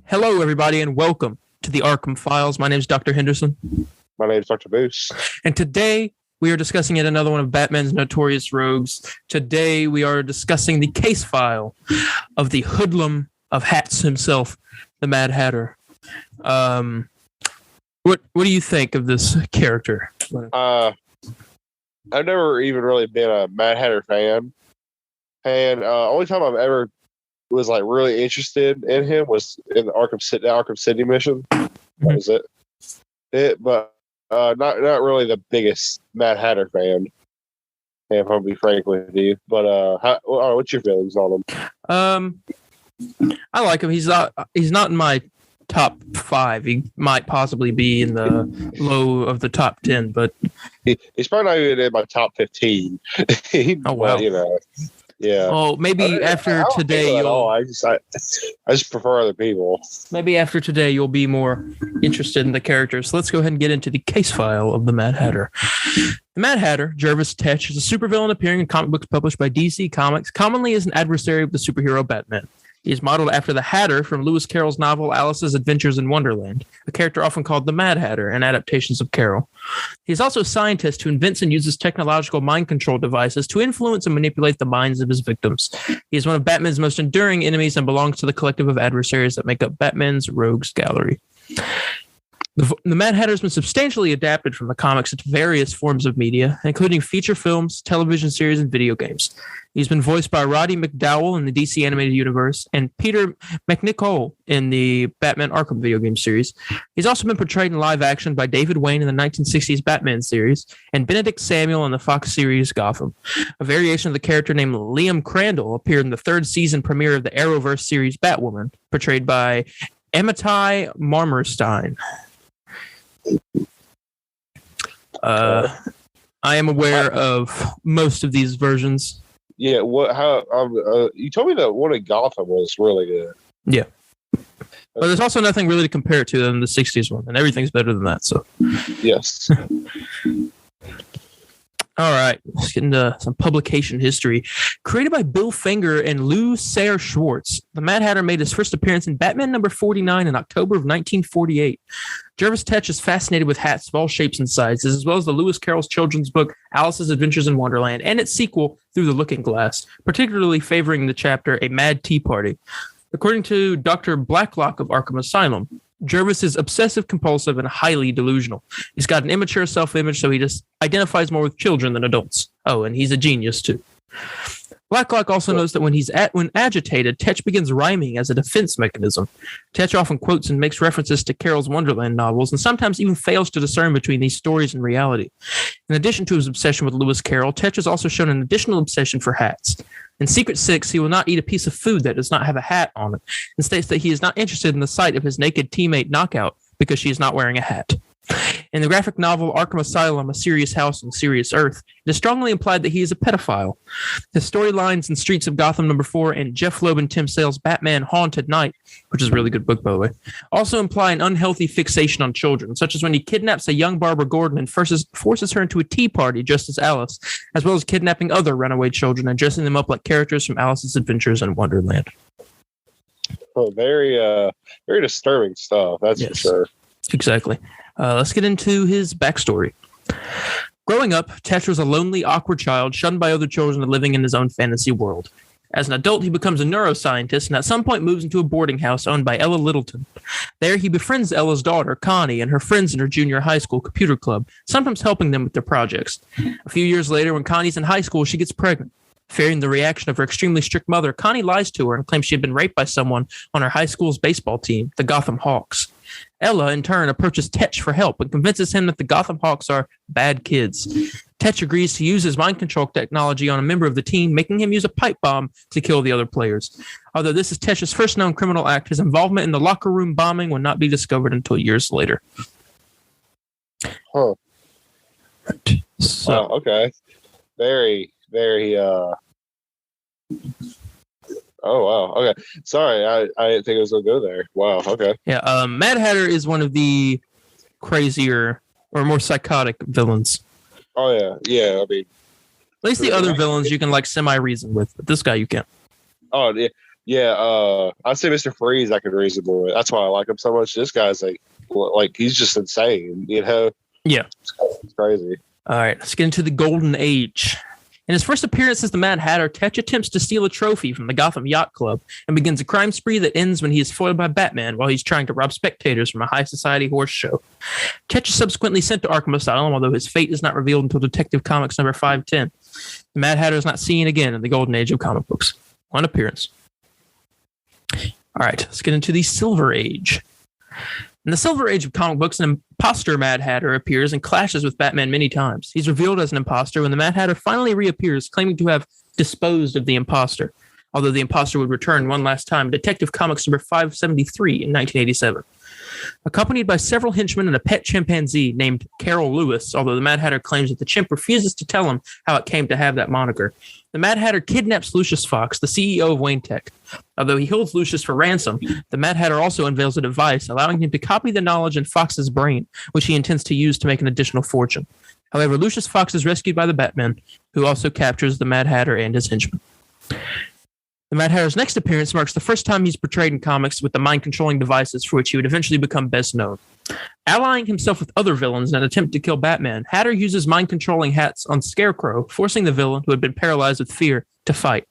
Hello, everybody, and welcome to the Arkham Files. My name is Dr. Henderson. My name is Dr. Boose. And today we are discussing yet another one of Batman's notorious rogues. Today we are discussing the case file of the hoodlum of hats himself, the Mad Hatter. What do you think of this character? I've never even really been a Mad Hatter fan. And only time I've ever was like really interested in him was in the Arkham City mission. That was it. But not really the biggest Mad Hatter fan. If I'll be frank with you. But what's your feelings on him? I like him. He's not in my top 5. He might possibly be in the low of the top 10, but he's probably not even in my top 15. Oh wow! But, yeah. Oh, maybe after today I just prefer other people. Maybe after today you'll be more interested in the characters. So let's go ahead and get into the case file of the Mad Hatter. The Mad Hatter, Jervis Tetch, is a supervillain appearing in comic books published by DC Comics, commonly as an adversary of the superhero Batman. He is modeled after the Hatter from Lewis Carroll's novel Alice's Adventures in Wonderland, a character often called the Mad Hatter in adaptations of Carroll. He is also a scientist who invents and uses technological mind control devices to influence and manipulate the minds of his victims. He is one of Batman's most enduring enemies and belongs to the collective of adversaries that make up Batman's rogues gallery. The Mad Hatter has been substantially adapted from the comics into various forms of media, including feature films, television series, and video games. He's been voiced by Roddy McDowall in the DC Animated Universe and Peter McNichol in the Batman Arkham video game series. He's also been portrayed in live action by David Wayne in the 1960s Batman series and Benedict Samuel in the Fox series Gotham. A variation of the character named Liam Crandall appeared in the 3rd season premiere of the Arrowverse series Batwoman, portrayed by Amitai Marmerstein. I am aware of most of these versions. Yeah, you told me that one of Gotham was really good. Yeah. But there's also nothing really to compare it to than the 60s one, and everything's better than that, so. Yes. All right, let's get into some publication history. Created by Bill Finger and Lou Sayre Schwartz, the Mad Hatter made his first appearance in Batman number 49 in October of 1948. Jervis Tetch is fascinated with hats of all shapes and sizes, as well as the Lewis Carroll's children's book Alice's Adventures in Wonderland and its sequel Through the Looking Glass, particularly favoring the chapter A Mad Tea Party. According to Dr. Blacklock of Arkham Asylum, Jervis is obsessive-compulsive and highly delusional. He's got an immature self-image, so he just identifies more with children than adults. Oh, and he's a genius, too. Blacklock also knows that when agitated, Tetch begins rhyming as a defense mechanism. Tetch often quotes and makes references to Carroll's Wonderland novels, and sometimes even fails to discern between these stories and reality. In addition to his obsession with Lewis Carroll, Tetch has also shown an additional obsession for hats. In Secret 6, he will not eat a piece of food that does not have a hat on it, and states that he is not interested in the sight of his naked teammate Knockout because she is not wearing a hat. In the graphic novel Arkham Asylum, A Serious House on Serious Earth, it is strongly implied that he is a pedophile. His storylines in Streets of Gotham number 4 and Jeff Loeb and Tim Sale's Batman Haunted Night, which is a really good book, by the way, also imply an unhealthy fixation on children, such as when he kidnaps a young Barbara Gordon and forces her into a tea party just as Alice, as well as kidnapping other runaway children and dressing them up like characters from Alice's Adventures in Wonderland. Oh, very disturbing stuff, that's for sure. Exactly. Let's get into his backstory. Growing up, Tetch was a lonely, awkward child shunned by other children and living in his own fantasy world. As an adult, he becomes a neuroscientist and at some point moves into a boarding house owned by Ella Littleton. There, he befriends Ella's daughter, Connie, and her friends in her junior high school computer club, sometimes helping them with their projects. A few years later, when Connie's in high school, she gets pregnant. Fearing the reaction of her extremely strict mother, Connie lies to her and claims she had been raped by someone on her high school's baseball team, the Gotham Hawks. Ella, in turn, approaches Tetch for help and convinces him that the Gotham Hawks are bad kids. Tetch agrees to use his mind control technology on a member of the team, making him use a pipe bomb to kill the other players. Although this is Tetch's first known criminal act, his involvement in the locker room bombing would not be discovered until years later. Huh. So, okay. Very, Oh, wow. Okay. Sorry, I didn't think it was going to go there. Wow. Okay. Yeah. Mad Hatter is one of the crazier or more psychotic villains. Oh, yeah. Yeah. I mean, at least the other villains you can like semi-reason with, but this guy you can't. Oh, yeah. Yeah, I'd say Mr. Freeze I could reasonable with. That's why I like him so much. This guy's like he's just insane, you know? Yeah. It's crazy. All right, let's get into the Golden Age. In his first appearance as the Mad Hatter, Tetch attempts to steal a trophy from the Gotham Yacht Club and begins a crime spree that ends when he is foiled by Batman while he's trying to rob spectators from a high society horse show. Tetch is subsequently sent to Arkham Asylum, although his fate is not revealed until Detective Comics number 510. The Mad Hatter is not seen again in the Golden Age of comic books. One appearance. All right, let's get into the Silver Age. In the Silver Age of comic books, an imposter Mad Hatter appears and clashes with Batman many times. He's revealed as an imposter when the Mad Hatter finally reappears, claiming to have disposed of the imposter, although the imposter would return one last time, Detective Comics number 573 in 1987. Accompanied by several henchmen and a pet chimpanzee named Carol Lewis, although the Mad Hatter claims that the chimp refuses to tell him how it came to have that moniker. The Mad Hatter kidnaps Lucius Fox, the CEO of Wayne Tech. Although he holds Lucius for ransom, the Mad Hatter also unveils a device allowing him to copy the knowledge in Fox's brain, which he intends to use to make an additional fortune. However, Lucius Fox is rescued by the Batman, who also captures the Mad Hatter and his henchmen. The Mad Hatter's next appearance marks the first time he's portrayed in comics with the mind-controlling devices for which he would eventually become best known. Allying himself with other villains in an attempt to kill Batman, Hatter uses mind-controlling hats on Scarecrow, forcing the villain, who had been paralyzed with fear, to fight.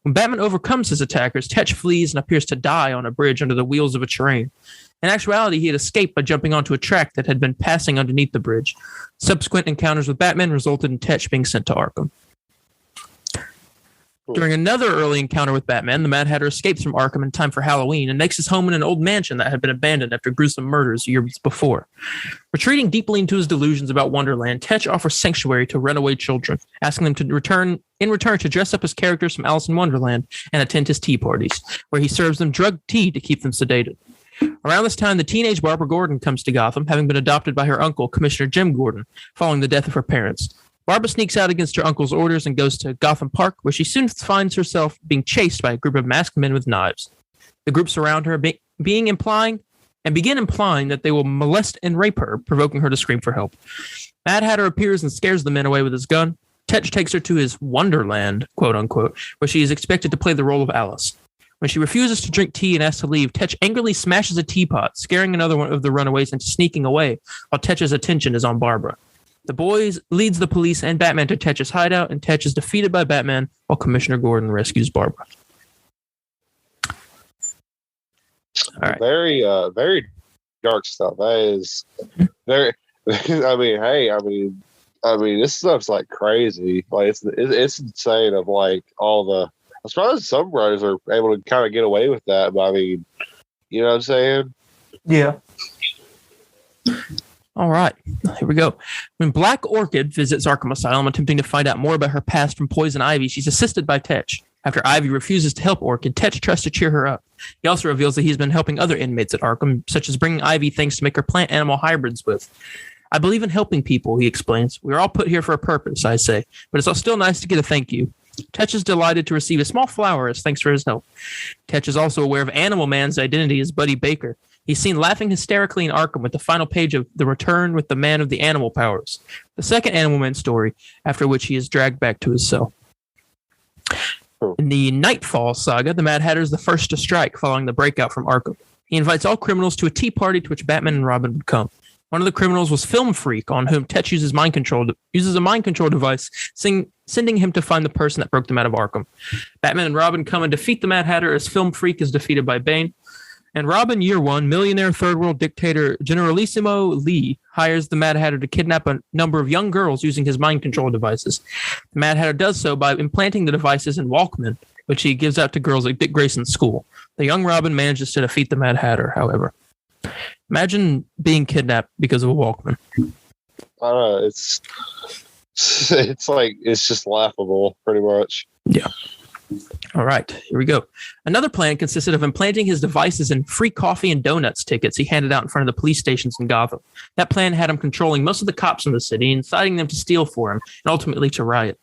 When Batman overcomes his attackers, Tetch flees and appears to die on a bridge under the wheels of a train. In actuality, he had escaped by jumping onto a track that had been passing underneath the bridge. Subsequent encounters with Batman resulted in Tetch being sent to Arkham. During another early encounter with Batman, the Mad Hatter escapes from Arkham in time for Halloween and makes his home in an old mansion that had been abandoned after gruesome murders years before. Retreating deeply into his delusions about Wonderland, Tetch offers sanctuary to runaway children, asking them to return to dress up as characters from Alice in Wonderland and attend his tea parties, where he serves them drugged tea to keep them sedated. Around this time, the teenage Barbara Gordon comes to Gotham, having been adopted by her uncle, Commissioner Jim Gordon, following the death of her parents. Barbara sneaks out against her uncle's orders and goes to Gotham Park, where she soon finds herself being chased by a group of masked men with knives. The group surround her, begin implying that they will molest and rape her, provoking her to scream for help. Mad Hatter appears and scares the men away with his gun. Tetch takes her to his Wonderland, quote-unquote, where she is expected to play the role of Alice. When she refuses to drink tea and asks to leave, Tetch angrily smashes a teapot, scaring another one of the runaways into sneaking away, while Tetch's attention is on Barbara. The boys leads the police and Batman to Tetch's hideout, and Tetch is defeated by Batman while Commissioner Gordon rescues Barbara. All right. Very dark stuff. That is very. I mean, this stuff's like crazy. Like it's insane. Of like all the. I'm surprised some writers are able to kind of get away with that. But I mean, you know what I'm saying? Yeah. All right, here we go. When Black Orchid visits Arkham Asylum attempting to find out more about her past from Poison Ivy, she's assisted by Tetch. After Ivy refuses to help Orchid, Tetch tries to cheer her up. He also reveals that he's been helping other inmates at Arkham, such as bringing Ivy things to make her plant-animal hybrids with. I believe in helping people, he explains. We're all put here for a purpose, I say, but it's still nice to get a thank you. Tetch is delighted to receive a small flower as thanks for his help. Tetch is also aware of Animal Man's identity as Buddy Baker. He's seen laughing hysterically in Arkham with the final page of The Return with the Man of the Animal Powers, the second Animal Man story, after which he is dragged back to his cell. In the Nightfall saga, the Mad Hatter is the first to strike following the breakout from Arkham. He invites all criminals to a tea party to which Batman and Robin would come. One of the criminals was Film Freak, on whom Tetch uses a mind control device, sending him to find the person that broke them out of Arkham. Batman and Robin come and defeat the Mad Hatter as Film Freak is defeated by Bane. And Robin, Year One, millionaire third world dictator Generalissimo Lee hires the Mad Hatter to kidnap a number of young girls using his mind control devices. The Mad Hatter does so by implanting the devices in Walkman, which he gives out to girls at Dick Grayson's school. The young Robin manages to defeat the Mad Hatter, however. Imagine being kidnapped because of a Walkman. I don't know. It's just laughable, pretty much. Yeah. All right, here we go. Another plan consisted of implanting his devices in free coffee and donuts tickets he handed out in front of the police stations in Gotham. That plan had him controlling most of the cops in the city, inciting them to steal for him, and ultimately to riot.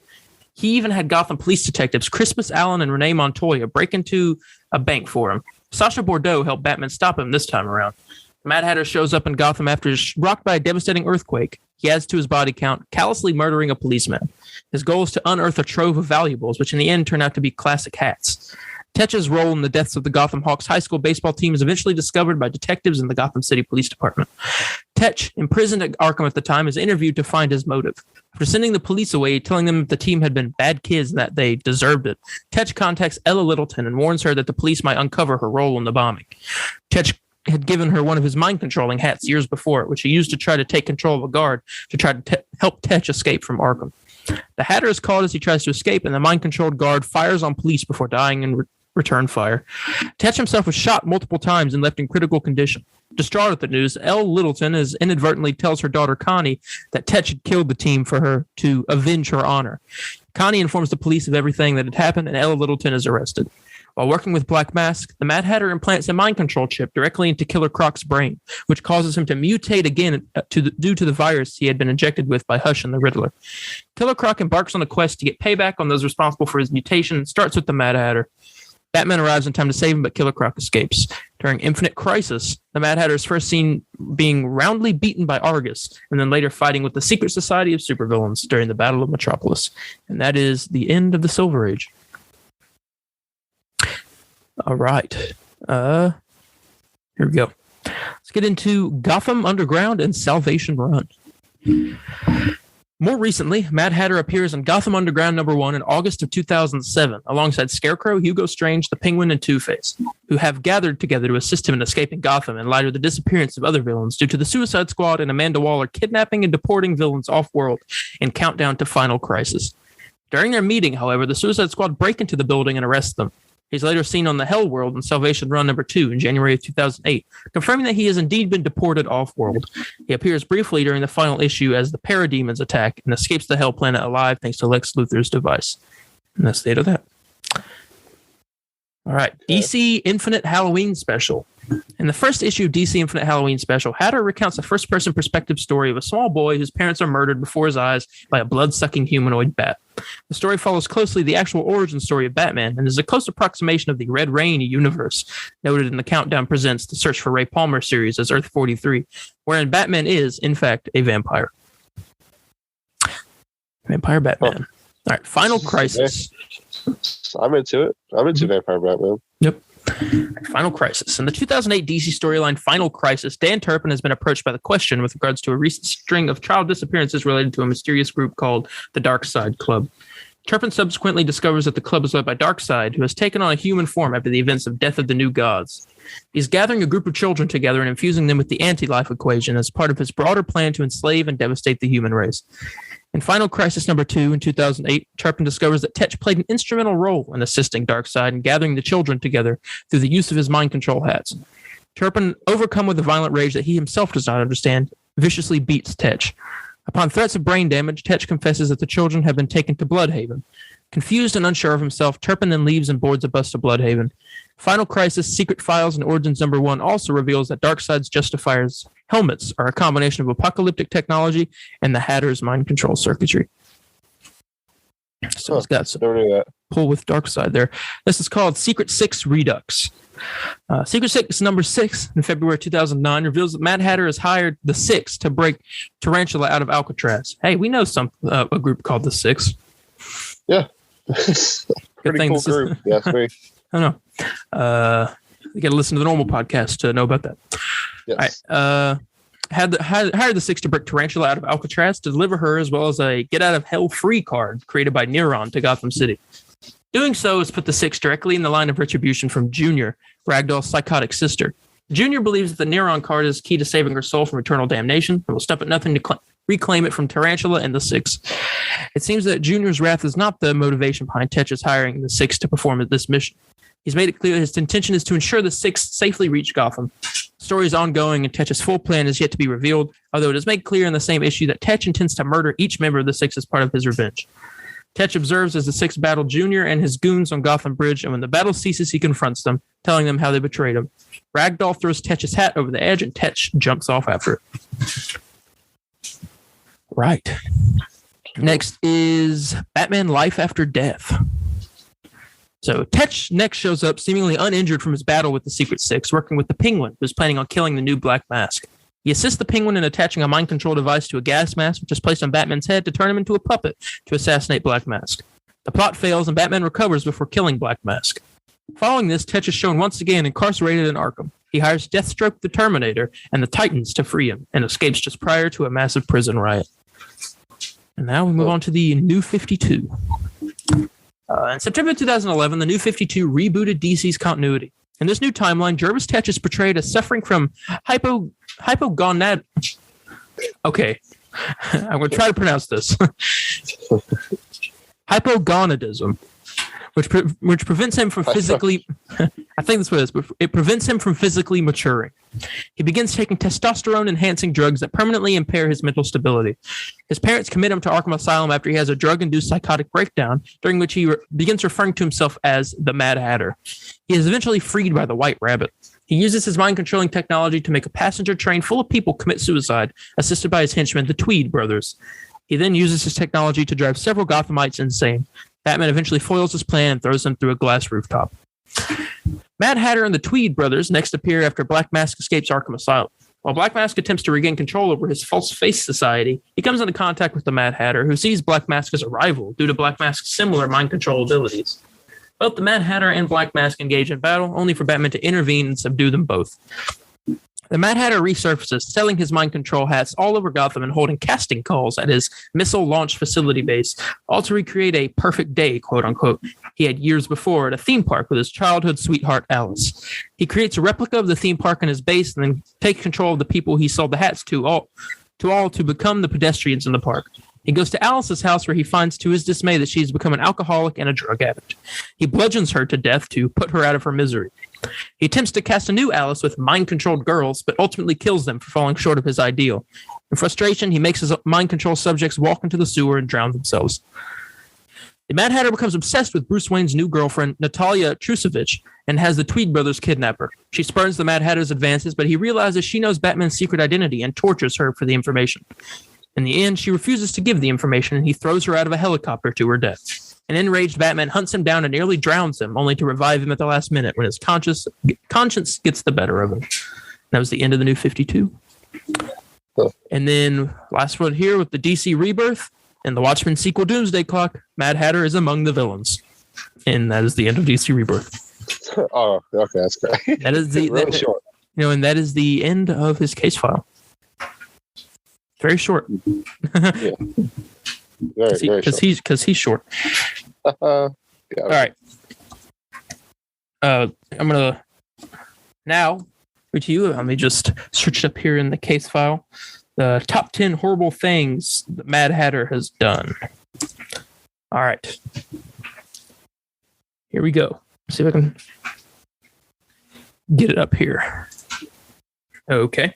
He even had Gotham police detectives Crispus Allen and Renee Montoya break into a bank for him. Sasha Bordeaux helped Batman stop him this time around. Mad Hatter shows up in Gotham after he's rocked by a devastating earthquake. He adds to his body count, callously murdering a policeman. His goal is to unearth a trove of valuables, which in the end turn out to be classic hats. Tetch's role in the deaths of the Gotham Hawks high school baseball team is eventually discovered by detectives in the Gotham City Police Department. Tetch, imprisoned at Arkham at the time, is interviewed to find his motive. After sending the police away, telling them the team had been bad kids and that they deserved it, Tetch contacts Ella Littleton and warns her that the police might uncover her role in the bombing. Tetch had given her one of his mind-controlling hats years before, which he used to try to take control of a guard to try to help Tetch escape from Arkham. The Hatter is called as he tries to escape, and the mind-controlled guard fires on police before dying in return fire. Tetch himself was shot multiple times and left in critical condition. Distraught at the news, Elle Littleton inadvertently tells her daughter Connie that Tetch had killed the team for her to avenge her honor. Connie informs the police of everything that had happened, and Elle Littleton is arrested. While working with Black Mask, the Mad Hatter implants a mind control chip directly into Killer Croc's brain, which causes him to mutate again due to the virus he had been injected with by Hush and the Riddler. Killer Croc embarks on a quest to get payback on those responsible for his mutation and starts with the Mad Hatter. Batman arrives in time to save him, but Killer Croc escapes. During Infinite Crisis, the Mad Hatter is first seen being roundly beaten by Argus, and then later fighting with the Secret Society of Supervillains during the Battle of Metropolis. And that is the end of the Silver Age. All right. Here we go. Let's get into Gotham Underground and Salvation Run. More recently, Mad Hatter appears in Gotham Underground #1 in August of 2007, alongside Scarecrow, Hugo Strange, the Penguin, and Two-Face, who have gathered together to assist him in escaping Gotham in light of the disappearance of other villains due to the Suicide Squad and Amanda Waller kidnapping and deporting villains off-world in Countdown to Final Crisis. During their meeting, however, the Suicide Squad break into the building and arrest them. He's later seen on the Hell World in Salvation Run #2 in January of 2008, confirming that he has indeed been deported off-world. He appears briefly during the final issue as the Parademons attack and escapes the Hell Planet alive thanks to Lex Luthor's device. And that's the end of that. All right, DC Infinite Halloween Special. In the first issue of DC Infinite Halloween Special, Hatter recounts a first-person perspective story of a small boy whose parents are murdered before his eyes by a blood-sucking humanoid bat. The story follows closely the actual origin story of Batman and is a close approximation of the Red Rain universe, noted in the Countdown Presents The Search for Ray Palmer series as Earth 43, wherein Batman is, in fact, a vampire. Vampire Batman. All right, Final Crisis. I'm into it. I'm into Vampire Batman. Yep. Final Crisis. In the 2008 DC storyline Final Crisis, Dan Turpin has been approached by the Question with regards to a recent string of child disappearances related to a mysterious group called the Dark Side Club. Turpin subsequently discovers that the club is led by Darkseid, who has taken on a human form after the events of Death of the New Gods. He's gathering a group of children together and infusing them with the anti-life equation as part of his broader plan to enslave and devastate the human race. In Final Crisis #2 in 2008, Turpin discovers that Tetch played an instrumental role in assisting Darkseid and gathering the children together through the use of his mind control hats. Turpin, overcome with a violent rage that he himself does not understand, viciously beats Tetch. Upon threats of brain damage, Tetch confesses that the children have been taken to Bloodhaven. Confused and unsure of himself, Turpin then leaves and boards a bus to Bloodhaven. Final Crisis, Secret Files, and Origins #1 also reveals that Darkseid's Justifier's helmets are a combination of apocalyptic technology and the Hatter's mind control circuitry. So it's got some pull with Darkseid there. This is called Secret 6 Redux. Secret 6 #6 in February 2009 reveals that Mad Hatter has hired the Six to break Tarantula out of Alcatraz. Hey, we know a group called the Six. Yeah. Pretty cool group. Yes, me. I don't know. You got to listen to the normal podcast to know about that. Yes. All right. Hired the Six to break Tarantula out of Alcatraz to deliver her as well as a Get Out of Hell Free card created by Neuron to Gotham City. Doing so has put the Six directly in the line of retribution from Junior, Ragdoll's psychotic sister. Junior believes that the Neuron card is key to saving her soul from eternal damnation and will stop at nothing to reclaim it from Tarantula and the Six. It seems that Junior's wrath is not the motivation behind Tetch's hiring the Six to perform this mission. He's made it clear his intention is to ensure the Six safely reach Gotham. The story is ongoing and Tetch's full plan is yet to be revealed, although it is made clear in the same issue that Tetch intends to murder each member of the Six as part of his revenge. Tetch observes as the Six battle Junior and his goons on Gotham Bridge, and when the battle ceases, he confronts them, telling them how they betrayed him. Ragdoll throws Tetch's hat over the edge, and Tetch jumps off after it. Right. Next is Batman Life After Death. So Tetch next shows up seemingly uninjured from his battle with the Secret Six, working with the Penguin, who's planning on killing the new Black Mask. He assists the Penguin in attaching a mind control device to a gas mask, which is placed on Batman's head to turn him into a puppet to assassinate Black Mask. The plot fails and Batman recovers before killing Black Mask. Following this, Tetch is shown once again incarcerated in Arkham. He hires Deathstroke the Terminator and the Titans to free him and escapes just prior to a massive prison riot. And now we move on to the New 52. In September 2011, the New 52 rebooted DC's continuity. In this new timeline, Jervis Tetch is portrayed as suffering from hypogonad. Okay, I'm going to try to pronounce this. Hypogonadism, which prevents him from physically. I think that's what it is, but it prevents him from physically maturing. He begins taking testosterone-enhancing drugs that permanently impair his mental stability. His parents commit him to Arkham Asylum after he has a drug-induced psychotic breakdown, during which he begins referring to himself as the Mad Hatter. He is eventually freed by the White Rabbit. He uses his mind-controlling technology to make a passenger train full of people commit suicide, assisted by his henchmen, the Tweed brothers. He then uses his technology to drive several Gothamites insane. Batman eventually foils his plan and throws them through a glass rooftop. Mad Hatter and the Tweed brothers next appear after Black Mask escapes Arkham Asylum. While Black Mask attempts to regain control over his false face society, he comes into contact with the Mad Hatter, who sees Black Mask as a rival due to Black Mask's similar mind control abilities. Both the Mad Hatter and Black Mask engage in battle, only for Batman to intervene and subdue them both. The Mad Hatter resurfaces, selling his mind control hats all over Gotham and holding casting calls at his missile launch facility base, all to recreate a perfect day, quote unquote, he had years before at a theme park with his childhood sweetheart, Alice. He creates a replica of the theme park in his base and then takes control of the people he sold the hats to become the pedestrians in the park. He goes to Alice's house where he finds to his dismay that she's become an alcoholic and a drug addict. He bludgeons her to death to put her out of her misery. He attempts to cast a new Alice with mind-controlled girls, but ultimately kills them for falling short of his ideal. In frustration, he makes his mind-control subjects walk into the sewer and drown themselves. The Mad Hatter becomes obsessed with Bruce Wayne's new girlfriend, Natalia Trusevich, and has the Tweed brothers kidnap her. She spurns the Mad Hatter's advances, but he realizes she knows Batman's secret identity and tortures her for the information. In the end, she refuses to give the information, and he throws her out of a helicopter to her death. An enraged Batman hunts him down and nearly drowns him, only to revive him at the last minute when his conscience gets the better of him. That was the end of the New 52. And then last one here with the DC Rebirth and the Watchmen sequel Doomsday Clock. Mad Hatter is among the villains. And that is the end of DC Rebirth. Oh, okay, that's great. That is the really short. And that is the end of his case file. Very short. Yeah. Very short. Because he's short. Yeah. All right. I'm gonna now read to you. Let me just search it up here in the case file. The top 10 horrible things the Mad Hatter has done. All right. Here we go. See if I can get it up here. Okay.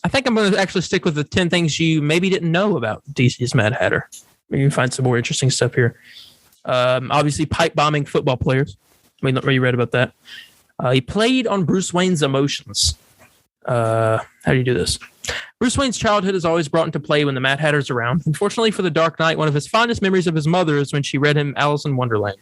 I think I'm going to actually stick with the 10 things you maybe didn't know about DC's Mad Hatter. Maybe you can find some more interesting stuff here. Obviously, pipe bombing football players. I mean, you read about that. He played on Bruce Wayne's emotions. How do you do this? Bruce Wayne's childhood is always brought into play when the Mad Hatter's around. Unfortunately for the Dark Knight, one of his fondest memories of his mother is when she read him Alice in Wonderland.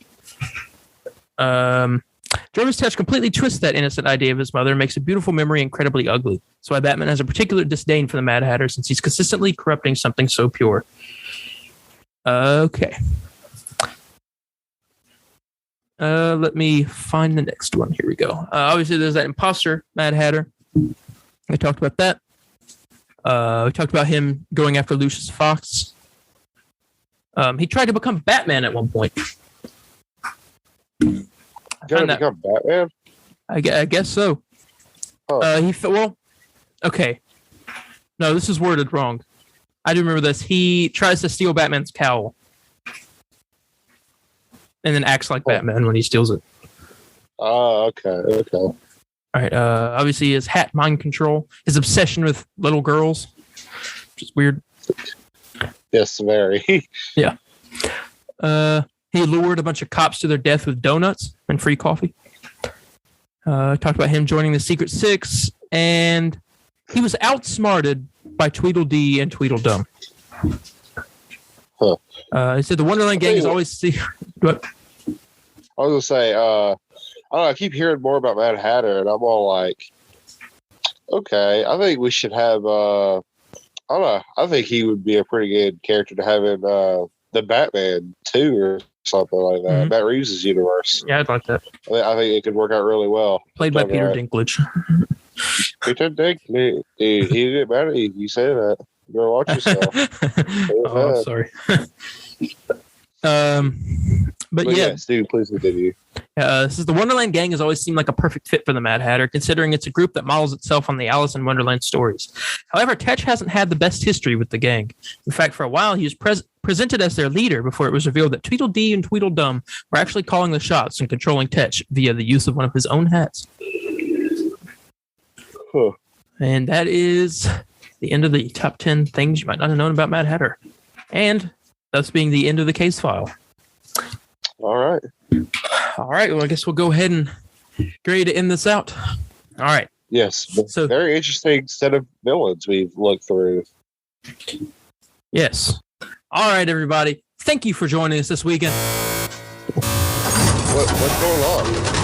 Jervis Tetch completely twists that innocent idea of his mother and makes a beautiful memory incredibly ugly. That's why Batman has a particular disdain for the Mad Hatter, since he's consistently corrupting something so pure. Okay. Let me find the next one. Here we go. Obviously, there's that imposter Mad Hatter. We talked about that. We talked about him going after Lucius Fox. He tried to become Batman at one point. Gonna become Batman? I guess so. Oh. Okay. No, this is worded wrong. I do remember this. He tries to steal Batman's cowl. And then acts like Batman when he steals it. Oh, okay. All right. Obviously, his hat mind control, his obsession with little girls, which is weird. Yes, very. Yeah. He lured a bunch of cops to their death with donuts and free coffee. Talked about him joining the Secret Six, and he was outsmarted by Tweedledee and Tweedledum. Huh. He said the Wonderland gang is always What? I was gonna say, I don't know, I keep hearing more about Mad Hatter, and I'm all like, okay, I think we should have. I don't know. I think he would be a pretty good character to have in the Batman 2 or something like that. Mhm. Matt Reeves' universe. Yeah, I'd like that. I think it could work out really well. Played by Done Peter right. Dinklage. Peter Dinklage. He didn't matter. You say that. You better watch yourself. Oh, sorry. But yeah, yes, dude, please continue. this is the Wonderland Gang has always seemed like a perfect fit for the Mad Hatter, considering it's a group that models itself on the Alice in Wonderland stories. However, Tetch hasn't had the best history with the gang. In fact, for a while, he was presented as their leader before it was revealed that Tweedledee and Tweedledum were actually calling the shots and controlling Tetch via the use of one of his own hats. Huh. And that is the end of the top 10 things you might not have known about Mad Hatter. And thus being the end of the case file. All right. All right. Well, I guess we'll go ahead and get ready to end this out. All right. Yes. So very interesting set of villains we've looked through. Yes. All right, everybody. Thank you for joining us this weekend. What's going on?